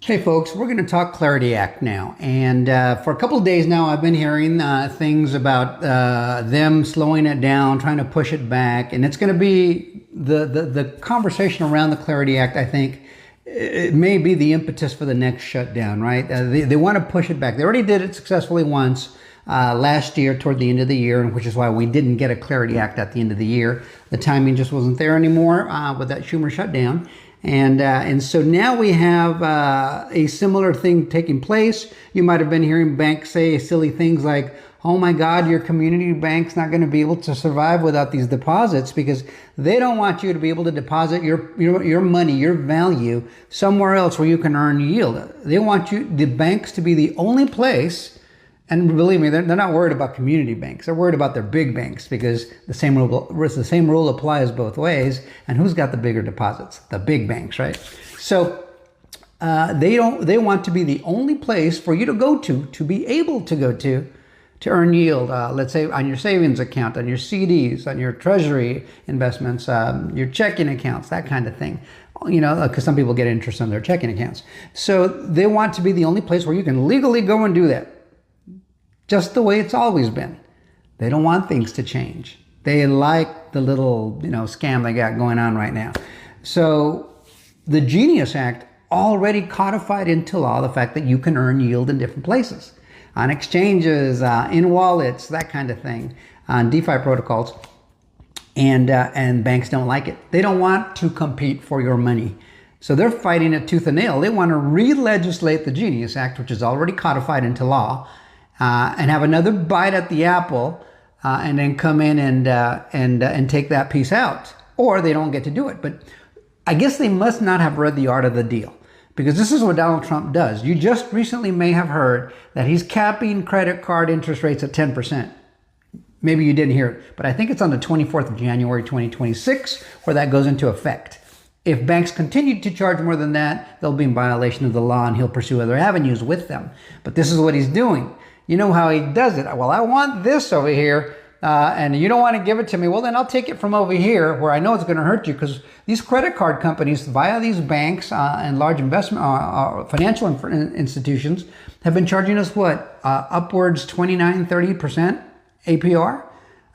Hey folks, we're going to talk Clarity Act now. And for a couple of days now, I've been hearing things about them slowing it down, trying to push it back. And it's going to be the conversation around the Clarity Act, I think, it may be the impetus for the next shutdown, right? They want to push it back. They already did it successfully once last year toward the end of the year, and which is why we didn't get a Clarity Act at the end of the year. The timing just wasn't there anymore with that Schumer shutdown. And so now we have a similar thing taking place. You might have been hearing banks say silly things like, oh my God, your community bank's not going to be able to survive without these deposits, because they don't want you to be able to deposit your money, your value, somewhere else where you can earn yield. They want the banks to be the only place. And believe me, they're not worried about community banks. They're worried about their big banks, because the same rule applies both ways. And who's got the bigger deposits? The big banks, right? So they want to be the only place for you to go to be able to go to earn yield. Let's say on your savings account, on your CDs, on your treasury investments, your checking accounts, that kind of thing. You know, because some people get interest on their checking accounts. So they want to be the only place where you can legally go and do that. Just the way it's always been. They don't want things to change. They like the little, scam they got going on right now. So the Genius Act already codified into law the fact that you can earn yield in different places, on exchanges, in wallets, that kind of thing, on DeFi protocols. And banks don't like it. They don't want to compete for your money. So they're fighting it tooth and nail. They want to re-legislate the Genius Act, which is already codified into law, and have another bite at the apple, and then come in and take that piece out, or they don't get to do it. But I guess they must not have read The Art of the Deal, because this is what Donald Trump does. You just recently may have heard that he's capping credit card interest rates at 10%. Maybe you didn't hear it, but I think it's on the 24th of January 2026 where that goes into effect. If banks continue to charge more than that, they'll be in violation of the law, and he'll pursue other avenues with them. But this is what he's doing. You know how he does it. Well, I want this over here, and you don't want to give it to me. Well, then I'll take it from over here where I know it's going to hurt you, because these credit card companies, via these banks and large investment financial institutions, have been charging us upwards 29-30% APR.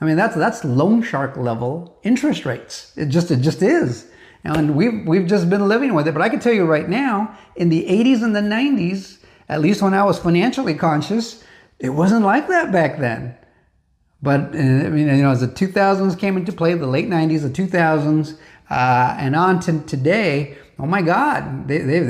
I mean, that's loan shark level interest rates. It just is. And we've just been living with it. But I can tell you right now, in the 80s and the 90s, at least when I was financially conscious, it wasn't like that back then. But as the 2000s came into play, the late 90s, the 2000s, and on to today, oh my God, they've